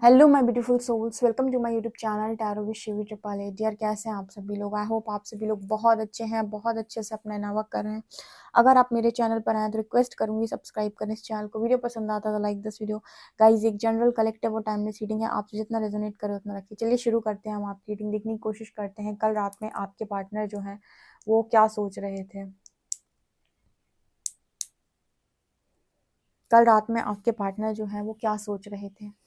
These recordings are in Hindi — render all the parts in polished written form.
Hello my beautiful souls, welcome to my YouTube channel tarot with Shivi triple eight. यार कैसे हैं आप सभी लोग? आई होप आप सभी लोग बहुत अच्छे हैं, बहुत अच्छे से अपना नावक कर रहे हैं। अगर आप मेरे चैनल पर आए तो रिक्वेस्ट करूंगी सब्सक्राइब करें इस चैनल को। वीडियो पसंद आता है तो लाइक दिस वीडियो। गाइज, एक जनरल कलेक्टिव और टाइमलेस रीडिंग है, आपसे जितना रेजोनेट करे उतना रखिए। चलिए शुरू करते हैं। हम आपकी रीडिंग देखने की कोशिश करते हैं। कल रात में आपके पार्टनर जो है वो क्या सोच रहे थे? कल रात में आपके पार्टनर जो है वो क्या सोच रहे थे?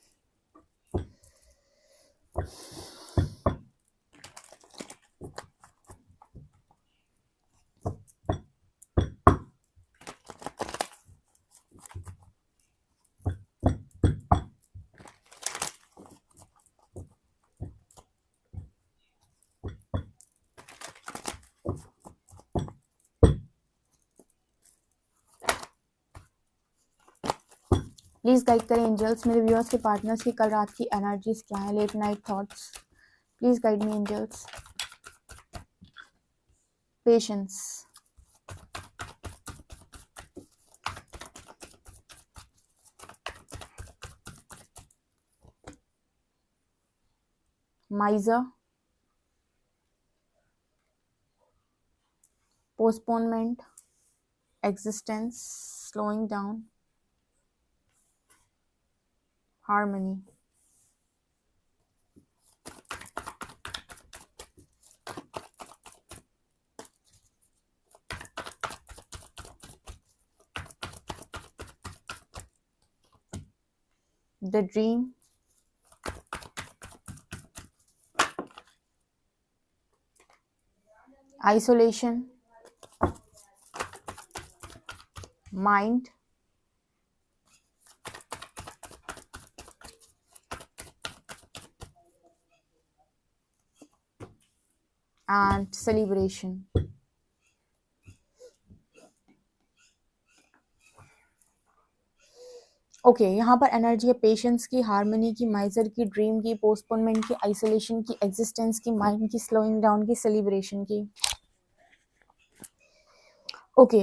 प्लीज गाइड करें एंजल्स मेरे व्यूअर्स के पार्टनर्स की कल रात की एनर्जीज क्या है, late night thoughts. Please guide me angels. Patience, miser, postponement, existence, slowing down, harmony. The dream, isolation, mind, and celebration. Okay यहाँ पर एनर्जी है पेशेंस की, हार्मनी की, माइजर की, ड्रीम की, पोस्टपोनमेंट की, आइसोलेशन की, एग्जिस्टेंस की, माइंड की, स्लोइंग डाउन की, सेलिब्रेशन की। ओके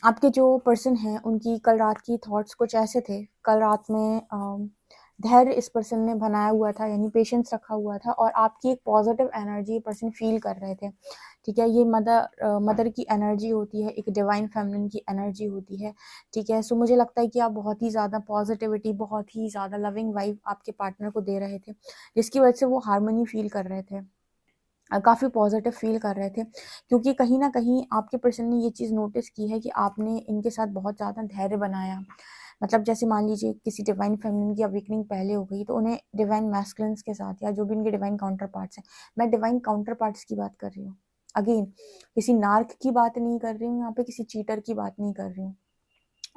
आपके जो पर्सन हैं उनकी कल रात की थॉट्स कुछ ऐसे थे। कल रात में धैर्य इस पर्सन ने बनाया हुआ था, यानी पेशेंस रखा हुआ था, और आपकी एक पॉजिटिव एनर्जी पर्सन फील कर रहे थे। ठीक है, ये मदर की एनर्जी होती है, एक डिवाइन फेमिनिन की एनर्जी होती है। ठीक है, सो मुझे लगता है कि आप बहुत ही ज़्यादा पॉजिटिविटी, बहुत ही ज़्यादा लविंग वाइब आपके पार्टनर को दे रहे थे, जिसकी वजह से वो हार्मनी फील कर रहे थे, काफ़ी पॉजिटिव फील कर रहे थे। क्योंकि कहीं ना कहीं आपके पर्सन ने ये चीज़ नोटिस की है कि आपने इनके साथ बहुत ज़्यादा धैर्य बनाया। मतलब जैसे मान लीजिए किसी डिवाइन फेमिनिन की अवेकनिंग पहले हो गई तो उन्हें डिवाइन मैस्कुलिन्स के साथ, या जो भी इनके डिवाइन काउंटर पार्ट्स हैं, मैं डिवाइन काउंटर पार्ट्स की बात कर रही हूँ। अगेन, किसी नार्क की बात नहीं कर रही हूँ यहाँ पे, किसी चीटर की बात नहीं कर रही हूँ।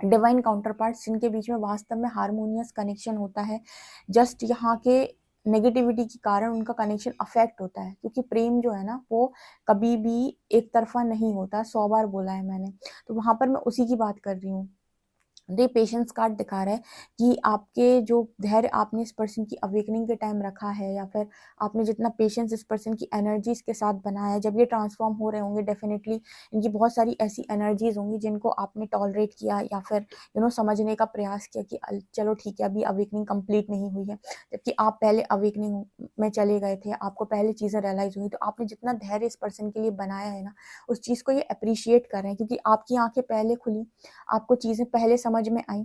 डिवाइन काउंटर पार्ट्स जिनके बीच में वास्तव में हारमोनियस कनेक्शन होता है। जस्ट यहाँ के नेगेटिविटी के कारण उनका कनेक्शन अफेक्ट होता है, क्योंकि प्रेम जो है ना वो कभी भी एक तरफा नहीं होता। 100 बार बोला है मैंने, तो वहां पर मैं उसी की बात कर रही हूँ। ये पेशेंस कार्ड दिखा रहा है कि आपके जो धैर्य आपने इस पर्सन की अवेकनिंग के टाइम रखा है, या फिर आपने जितना पेशेंस इस पर्सन की एनर्जीज के साथ बनाया है, जब ये ट्रांसफॉर्म हो रहे होंगे डेफिनेटली इनकी बहुत सारी ऐसी एनर्जीज होंगी जिनको आपने टॉलरेट किया, या फिर समझने का प्रयास किया कि चलो ठीक है, अभी अवेकनिंग कंप्लीट नहीं हुई है। जबकि आप पहले अवेकनिंग में चले गए थे, आपको पहले चीज़ें रियलाइज हुई, तो आपने जितना धैर्य इस पर्सन के लिए बनाया है ना, उस चीज़ को ये अप्रिशिएट कर रहे हैं, क्योंकि आपकी आंखें पहले खुली, आपको चीज़ें पहले समझ में आई,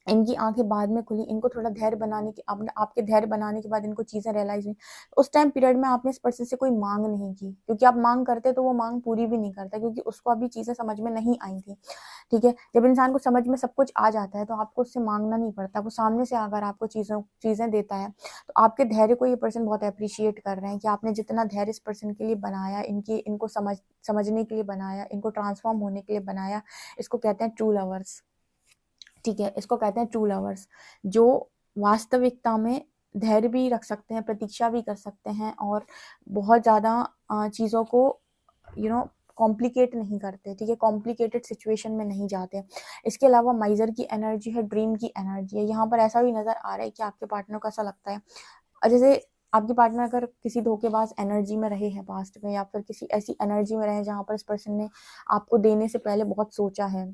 इनकी आंखें बाद में खुली। इनको थोड़ा धैर्य बनाने की, आपके धैर्य बनाने के बाद इनको चीज़ें रियलाइज हुई। उस टाइम पीरियड में आपने इस पर्सन से कोई मांग नहीं की, क्योंकि आप मांग करते तो वो मांग पूरी भी नहीं करता, क्योंकि उसको अभी चीज़ें समझ में नहीं आई थी। ठीक है, जब इंसान को समझ में सब कुछ आ जाता है तो आपको उससे मांगना नहीं पड़ता, वो सामने से अगर आपको चीज़ें देता है, तो आपके धैर्य को ये पर्सन बहुत अप्रिशिएट कर रहे हैं कि आपने जितना धैर्य इस पर्सन के लिए बनाया, इनको समझने के लिए बनाया, इनको ट्रांसफॉर्म होने के लिए बनाया। इसको कहते हैं ट्रू लवर्स। ठीक है, इसको कहते हैं ट्रू लवर्स, जो वास्तविकता में धैर्य भी रख सकते हैं, प्रतीक्षा भी कर सकते हैं, और बहुत ज़्यादा चीज़ों को कॉम्प्लिकेट नहीं करते। ठीक है, कॉम्प्लिकेटेड सिचुएशन में नहीं जाते। इसके अलावा माइजर की एनर्जी है, ड्रीम की एनर्जी है। यहाँ पर ऐसा भी नज़र आ रहा है कि आपके पार्टनर को ऐसा लगता है, जैसे आपके पार्टनर अगर किसी धोखेबाज एनर्जी में रहे हैं पास्ट में, या फिर किसी ऐसी एनर्जी में रहे जहाँ पर इस पर्सन ने आपको देने से पहले बहुत सोचा है,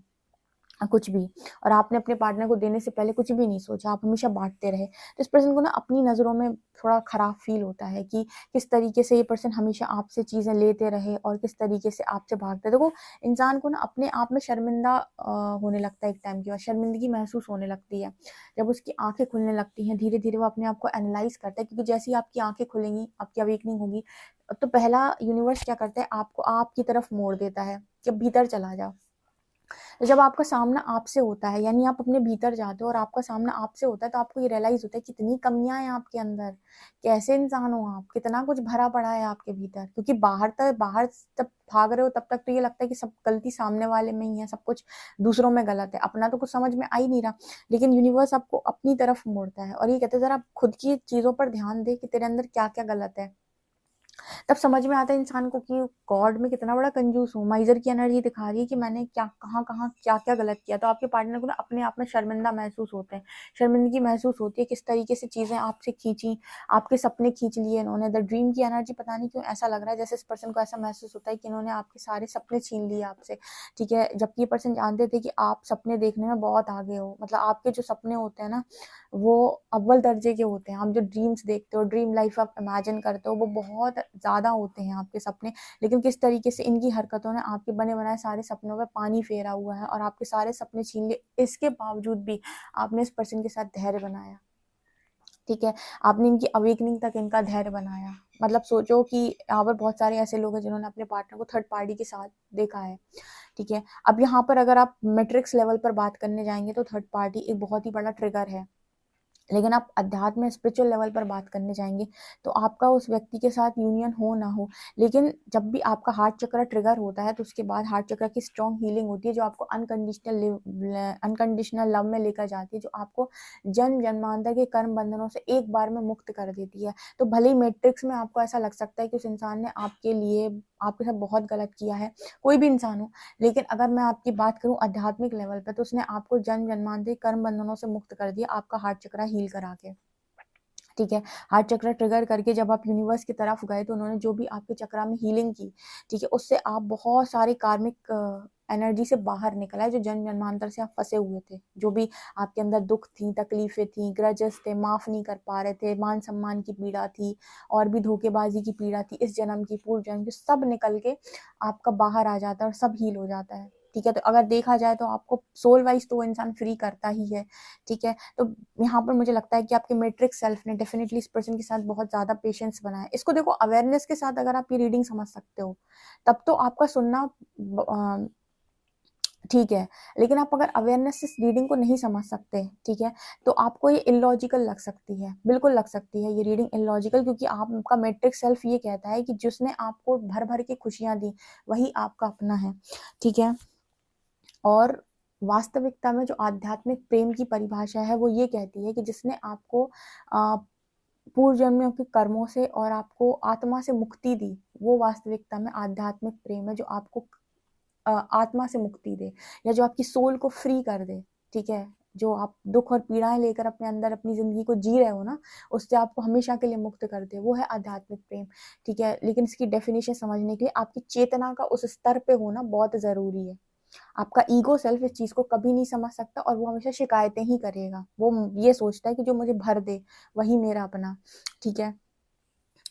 कुछ भी, और आपने अपने पार्टनर को देने से पहले कुछ भी नहीं सोचा, आप हमेशा बाँटते रहे। तो इस पर्सन को ना अपनी नज़रों में थोड़ा खराब फ़ील होता है कि किस तरीके से ये पर्सन हमेशा आपसे चीज़ें लेते रहे और किस तरीके से आपसे भागते। देखो, इंसान को ना अपने आप में शर्मिंदा होने लगता है एक टाइम के बाद, शर्मिंदगी महसूस होने लगती है। जब उसकी आँखें खुलने लगती हैं, धीरे-धीरे वो अपने आप को एनालाइज़ करता है, क्योंकि जैसे ही आपकी आँखें खुलेंगी, आपकी अवेकनिंग होगी, तो पहला यूनिवर्स क्या करता है, आपको आपकी तरफ मोड़ देता है कि भीतर चला जाओ। तो जब आपका सामना आपसे होता है, यानी आप अपने भीतर जाते हो और आपका सामना आपसे होता है, तो आपको ये रियलाइज़ होता है कितनी कमियाँ हैं आपके अंदर, कैसे इंसान हो आप, कितना कुछ भरा पड़ा है आपके भीतर। क्योंकि बाहर जब भाग रहे हो तब तक तो ये लगता है कि सब गलती सामने वाले में ही है, सब कुछ दूसरों में गलत है, अपना तो कुछ समझ में आ ही नहीं रहा। लेकिन यूनिवर्स आपको अपनी तरफ मोड़ता है और ये कहते हैं ज़रा खुद की चीज़ों पर ध्यान दे कि तेरे अंदर क्या-क्या गलत है। तब समझ में आता है इंसान को कि गॉड मैं कितना बड़ा कंजूस हूँ, माइज़र की एनर्जी दिखा रही है कि मैंने क्या कहाँ-कहाँ, क्या-क्या गलत किया। तो आपके पार्टनर को ना अपने आप में शर्मिंदा महसूस होते हैं, शर्मिंदगी महसूस होती है किस तरीके से चीज़ें आपसे खींची, आपके सपने खींच लिए इन्होंने। द ड्रीम की एनर्जी पता नहीं क्यों ऐसा लग रहा है जैसे इस पर्सन को ऐसा महसूस होता है कि इन्होंने आपके सारे सपने छीन लिए आपसे, ठीक है? जबकि ये पर्सन जानते थे कि आप सपने देखने में बहुत आगे हो, मतलब आपके जो सपने होते हैं ना, वो अव्वल दर्जे के होते हैं। आप जो ड्रीम्स देखते हो, ड्रीम लाइफ आप इमेजिन करते हो, वो बहुत ज़्यादा होते हैं आपके सपने। लेकिन किस तरीके से इनकी हरकतों ने आपके बने-बनाए सारे सपनों पे पानी फेरा हुआ है और आपके सारे सपने छीन लिए। इसके बावजूद भी आपने इस पर्सन के साथ धैर्य बनाया, ठीक है? आपने इनकी अवेकनिंग तक इनका धैर्य बनाया। मतलब सोचो कि यहाँ पर बहुत सारे ऐसे लोग हैं जिन्होंने अपने पार्टनर को थर्ड पार्टी के साथ देखा है, ठीक है? अब यहाँ पर अगर आप मैट्रिक्स लेवल पर बात करने जाएँगे तो थर्ड पार्टी एक बहुत ही बड़ा ट्रिगर है। लेकिन आप अध्यात्म स्पिरिचुअल लेवल पर बात करने जाएँगे, तो आपका उस व्यक्ति के साथ यूनियन हो ना हो, लेकिन जब भी आपका हार्ट चक्र ट्रिगर होता है, तो उसके बाद हार्ट चक्र की स्ट्रॉन्ग हीलिंग होती है, जो आपको अनकंडीशनल लव में लेकर जाती है, जो आपको जन्म-जन्मांतर के कर्म बंधनों से एक बार में मुक्त कर देती है। तो भले ही मैट्रिक्स में आपको ऐसा लग सकता है कि उस इंसान ने आपके लिए आपके साथ बहुत गलत किया है, कोई भी इंसान हो, लेकिन अगर मैं आपकी बात करूँ आध्यात्मिक लेवल पे, तो उसने आपको जन्म-जन्मांतर के कर्म बंधनों से मुक्त कर दिया, आपका हार्ट चक्र हील करा के। ठीक है? हार्ट चक्र ट्रिगर करके जब आप यूनिवर्स की तरफ गए, तो उन्होंने जो भी आपके चक्रा में हीलिंग की, ठीक है? उससे आप बहुत सारे कार्मिक एनर्जी से बाहर निकल आए, जो जन्म-जन्मांतर से आप फँसे हुए थे। जो भी आपके अंदर दुःख थी, तकलीफ़ें थी, ग्रजेस थे, माफ़ नहीं कर पा रहे थे, मान-सम्मान की पीड़ा थी और भी धोखेबाज़ी की पीड़ा थी, इस जन्म की, पूर्व जन्म की, सब निकल के आपका बाहर आ जाता है और सब हील हो जाता है। ठीक है? तो अगर देखा जाए तो आपको सोल वाइज़ तो वो इंसान फ्री करता ही है। ठीक है? तो यहाँ पर मुझे लगता है कि आपके मैट्रिक्स सेल्फ ने डेफिनिटली इस पर्सन के साथ बहुत ज़्यादा पेशेंस बनाया। इसको देखो अवेयरनेस के साथ अगर आप ये रीडिंग समझ सकते हो, तब तो आपका सुनना ठीक है। लेकिन आप अगर अवेयरनेस से इस रीडिंग को नहीं समझ सकते, ठीक है? तो आपको ये इलॉजिकल लग सकती है, बिल्कुल लग सकती है ये रीडिंग इलॉजिकल, क्योंकि आपका मैट्रिक्स सेल्फ ये कहता है कि जिसने आपको भर-भर के खुशियाँ दी, वही आपका अपना है, ठीक है? और वास्तविकता में जो आध्यात्मिक प्रेम की परिभाषा है, वो ये कहती है कि जिसने आपको अ, पूर्व जन्मों के कर्मों से और आपको आत्मा से मुक्ति दी, वो वास्तविकता में आध्यात्मिक प्रेम है, जो आपको आत्मा से मुक्ति दे या जो आपकी सोल को फ्री कर दे, ठीक है? जो आप दुःख और पीड़ाएँ लेकर अपने अंदर अपनी ज़िंदगी को जी रहे हो ना, उससे आपको हमेशा के लिए मुक्त कर दे, वो है आध्यात्मिक प्रेम, ठीक है? लेकिन इसकी डेफ़िनिशन समझने के लिए आपकी चेतना का उस स्तर पे होना बहुत ज़रूरी है। आपका ईगो सेल्फ इस चीज़ को कभी नहीं समझ सकता और वो हमेशा शिकायतें ही करेगा। वो ये सोचता है कि जो मुझे भर दे, वही मेरा अपना, ठीक है?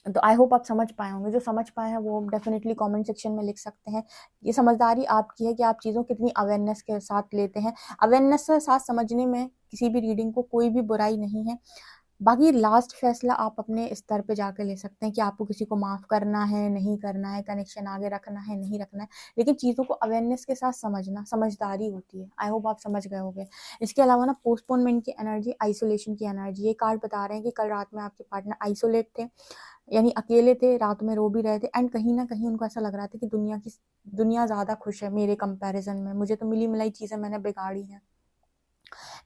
तो आई होप आप समझ पाए होंगे। जो समझ पाए हैं वो डेफ़िनिटली कमेंट सेक्शन में लिख सकते हैं। ये समझदारी आपकी है कि आप चीज़ों को कितनी अवेयरनेस के साथ लेते हैं। अवेयरनेस के साथ समझने में किसी भी रीडिंग को कोई भी बुराई नहीं है। बाकी लास्ट फैसला आप अपने स्तर पे जाके ले सकते हैं कि आपको किसी को माफ़ करना है, नहीं करना है, कनेक्शन आगे रखना है, नहीं रखना है। लेकिन चीज़ों को अवेयरनेस के साथ समझना समझदारी होती है। आई होप आप समझ गए होंगे। इसके अलावा ना पोस्टपोनमेंट की एनर्जी, आइसोलेशन की एनर्जी, ये कार्ड बता रहे हैं कि कल रात में आपके पार्टनर आइसोलेट थे, यानी अकेले थे, रात में रो भी रहे थे एंड कहीं न कहीं उनको ऐसा लग रहा था कि दुनिया ज़्यादा खुश है मेरे कंपैरिज़न में। मुझे तो मिली-मिलाई चीज़ें मैंने बिगाड़ी हैं।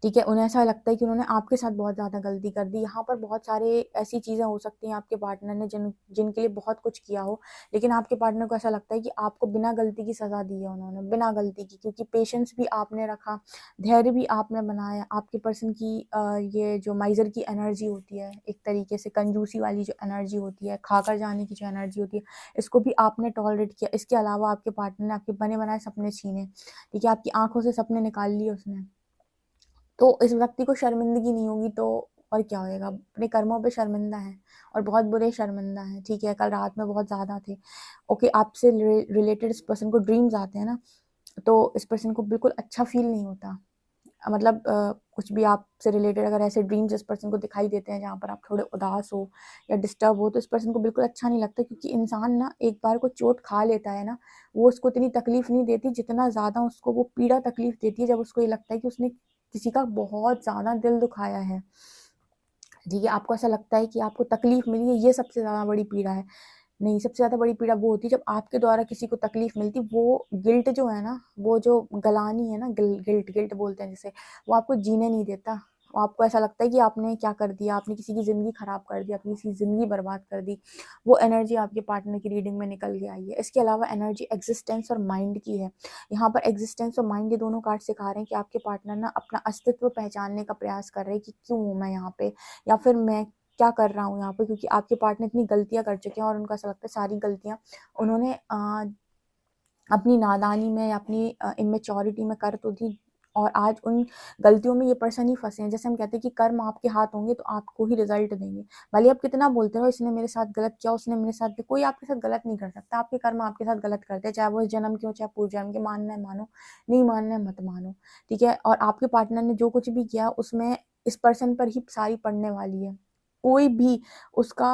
ठीक है, उन्हें ऐसा लगता है कि उन्होंने आपके साथ बहुत ज़्यादा गलती कर दी। यहाँ पर बहुत सारे ऐसी चीज़ें हो सकती हैं आपके पार्टनर ने जिनके लिए बहुत कुछ किया हो, लेकिन आपके पार्टनर को ऐसा लगता है कि आपको बिना गलती की सज़ा दी है उन्होंने, बिना गलती की, क्योंकि पेशेंस भी आपने रखा, धैर्य भी आपने बनाया। आपके पर्सन की ये जो माइज़र की एनर्जी होती है, एक तरीके से कंजूसी वाली जो एनर्जी होती है, खाकर जाने की जो एनर्जी होती है, इसको भी आपने टॉलरेट किया। इसके अलावा आपके पार्टनर ने आपके बने-बनाए सपने छीने, ठीक है, आपकी आँखों से सपने निकाल लिए उसने। तो इस व्यक्ति को शर्मिंदगी नहीं होगी तो और क्या होएगा? अपने कर्मों पे शर्मिंदा है और बहुत बुरे शर्मिंदा है, ठीक है? कल रात में बहुत ज़्यादा थे। ओके, आपसे रिलेटेड इस पर्सन को ड्रीम्स आते हैं ना, तो इस पर्सन को बिल्कुल अच्छा फ़ील नहीं होता। मतलब कुछ भी आपसे रिलेटेड अगर ऐसे ड्रीम्स इस पर्सन को दिखाई देते हैं जहाँ पर आप थोड़े उदास हो या डिस्टर्ब हो, तो इस पर्सन को बिल्कुल अच्छा नहीं लगता, क्योंकि इंसान ना एक बार को चोट खा लेता है ना, वो उसको इतनी तकलीफ़ नहीं देती जितना ज़्यादा उसको वो पीड़ा तकलीफ़ देती है जब उसको ये लगता है कि उसने किसी का बहुत ज़्यादा दिल दुखाया है। ठीक है, आपको ऐसा लगता है कि आपको तकलीफ़ मिली है, ये सबसे ज़्यादा बड़ी पीड़ा है। नहीं, सबसे ज़्यादा बड़ी पीड़ा वो होती है जब आपके द्वारा किसी को तकलीफ़ मिलती, वो गिल्ट जो है ना, वो जो गलानी है ना, गिल्ट गिल्ट बोलते हैं जिसे, वो आपको जीने नहीं देता। वो आपको ऐसा लगता है कि आपने क्या कर दिया, आपने किसी की ज़िंदगी ख़राब कर दी, अपनी किसी की ज़िंदगी बर्बाद कर दी। वो एनर्जी आपके पार्टनर की रीडिंग में निकल के आई है। इसके अलावा एनर्जी एक्ज़िस्टेंस और माइंड की है। यहाँ पर एक्ज़िस्टेंस और माइंड ये दोनों कार्ड सिखा रहे हैं कि आपके पार्टनर ना अपना अस्तित्व पहचानने का प्रयास कर रहे हैं कि क्यों हूँ मैं यहाँ पे, या फिर मैं क्या कर रहा हूँ यहाँ पे, क्योंकि आपके पार्टनर इतनी गलतियाँ कर चुके हैं और उनको ऐसा लगता है सारी गलतियाँ उन्होंने अपनी नादानी में या अपनी इमेच्योरिटी में कर तो दी, और आज उन गलतियों में ये पर्सन ही फँसे हैं। जैसे हम कहते हैं कि कर्म आपके हाथ होंगे तो आपको ही रिज़ल्ट देंगे। भले आप कितना बोलते रहो इसने मेरे साथ गलत किया, उसने मेरे साथ किया, कोई आपके साथ गलत नहीं कर सकता। आपके कर्म आपके साथ गलत करते हैं, चाहे वो इस जन्म के हो, चाहे पूर्व जन्म के। मानना है मानो, नहीं मानना है मत मानो, ठीक है? और आपके पार्टनर ने जो कुछ भी किया उसमें इस पर्सन पर ही सारी पड़ने वाली है। कोई भी उसका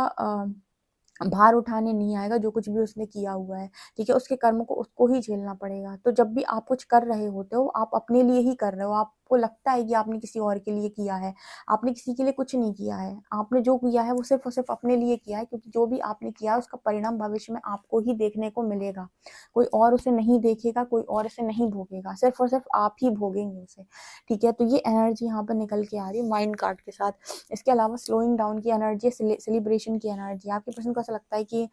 भार उठाने नहीं आएगा जो कुछ भी उसने किया हुआ है, ठीक है? उसके कर्म को उसको ही झेलना पड़ेगा। तो जब भी आप कुछ कर रहे होते हो, आप अपने लिए ही कर रहे हो। आपको लगता है कि आपने किसी और के लिए किया है, आपने किसी के लिए कुछ नहीं किया है। आपने जो किया है वो सिर्फ़ और सिर्फ़ अपने लिए किया है, क्योंकि जो भी आपने किया है उसका परिणाम भविष्य में आपको ही देखने को मिलेगा। कोई और उसे नहीं देखेगा, कोई और उसे नहीं भोगेगा, सिर्फ़ और सिर्फ़ आप ही भोगेंगे उसे, ठीक है? तो ये एनर्जी यहाँ पर निकल के आ रही है माइंड कार्ड के साथ। इसके अलावा स्लोइंग डाउन की एनर्जी, सेलिब्रेशन की एनर्जी। आपके पर्सन को ऐसा लगता है कि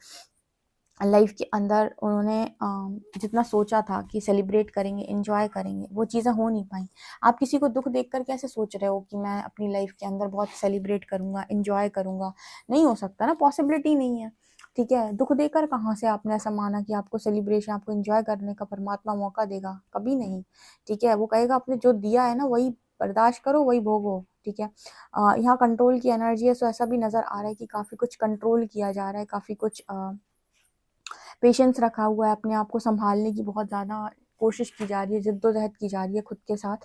लाइफ के अंदर उन्होंने जितना सोचा था कि सेलिब्रेट करेंगे, एंजॉय करेंगे, वो चीज़ें हो नहीं पाई। आप किसी को दुख देखकर कैसे सोच रहे हो कि मैं अपनी लाइफ के अंदर बहुत सेलिब्रेट करूँगा, एंजॉय करूँगा? नहीं हो सकता ना, पॉसिबिलिटी नहीं है, ठीक है? दुख देकर कहाँ से आपने ऐसा माना कि आपको सेलिब्रेशन, आपको एंजॉय करने का परमात्मा मौका देगा? कभी नहीं, ठीक है? वो कहेगा आपने जो दिया है ना वही बर्दाश्त करो, वही भोगो, ठीक है? यहाँ कंट्रोल की एनर्जी है, सो ऐसा भी नज़र आ रहा है कि काफ़ी कुछ कंट्रोल किया जा रहा है, काफ़ी कुछ पेशेंस रखा हुआ है, अपने आप को सँभालने की बहुत ज़्यादा कोशिश की जा रही है, जद्दोजहद की जा रही है खुद के साथ,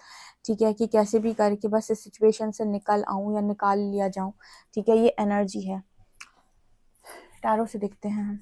ठीक है? कि कैसे भी करके बस इस सिचुएशन से निकल आऊँ या निकाल लिया जाऊँ, ठीक है? ये एनर्जी है। टैरो से देखते हैं हम।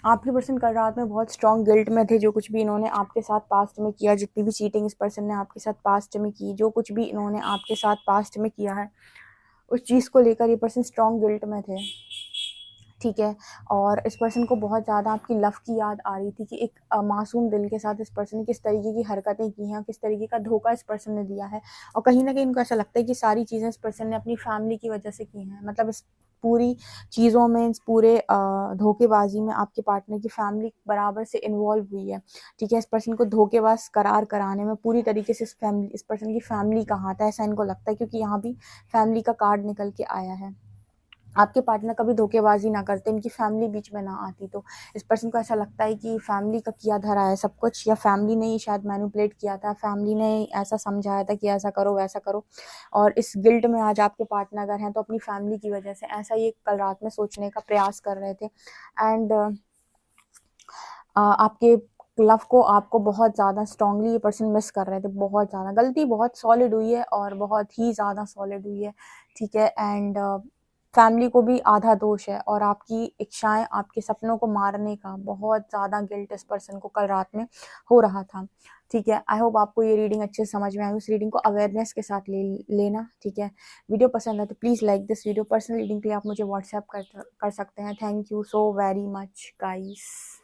आपके पर्सन कल रात में बहुत स्ट्रॉन्ग गिल्ट में थे, जो कुछ भी इन्होंने आपके साथ पास्ट में किया, जितनी भी चीटिंग इस पर्सन ने आपके साथ पास्ट में की, जो कुछ भी इन्होंने आपके साथ पास्ट में किया है, उस चीज़ को लेकर ये पर्सन स्ट्रॉन्ग गिल्ट में थे, ठीक है? और इस पर्सन को बहुत ज़्यादा आपकी लव की याद आ रही थी कि एक मासूम दिल के साथ इस पर्सन ने किस तरीके की हरकतें की हैं, किस तरीके का धोखा इस पर्सन ने दिया है, और कहीं न कहीं इनको ऐसा लगता है कि सारी चीज़ें इस पर्सन ने अपनी फैमिली की वजह से की हैं। मतलब इस पूरी चीज़ों में, इस पूरे धोखेबाज़ी में आपके पार्टनर की फैमिली बराबर से इन्वॉल्व हुई है, ठीक है? इस पर्सन को धोखेबाज़ करार कराने में पूरी तरीके से इस पर्सन की फैमिली का हाथ है, ऐसा इनको लगता है, क्योंकि यहाँ भी फैमिली का कार्ड निकल के आया है। आपके पार्टनर कभी धोखेबाजी ना करते, उनकी फैमिली बीच में ना आती, तो इस पर्सन को ऐसा लगता है कि फैमिली का किया धरा है सब कुछ, या फैमिली ने ही शायद मैनिपुलेट किया था, फैमिली ने ऐसा समझाया था कि ऐसा करो वैसा करो, और इस गिल्ट में आज आपके पार्टनर अगर हैं तो अपनी फैमिली की वजह से ऐसा ये कल रात में सोचने का प्रयास कर रहे थे। एंड आपके लव को, आपको बहुत ज़्यादा स्ट्रांगली ये पर्सन मिस कर रहे थे, बहुत ज़्यादा। गलती बहुत सॉलिड हुई है और बहुत ही ज़्यादा सॉलिड हुई है, ठीक है। एंड फैमिली को भी आधा दोष है, और आपकी इच्छाएं, आपके सपनों को मारने का बहुत ज़्यादा गिल्ट इस पर्सन को कल रात में हो रहा था, ठीक है। आई होप आपको ये रीडिंग अच्छे से समझ में आई। उस रीडिंग को अवेयरनेस के साथ लेना, ठीक है। वीडियो पसंद है तो please like this video. Personal reading के लिए आप मुझे व्हाट्सएप कर सकते हैं। Thank you so very much guys.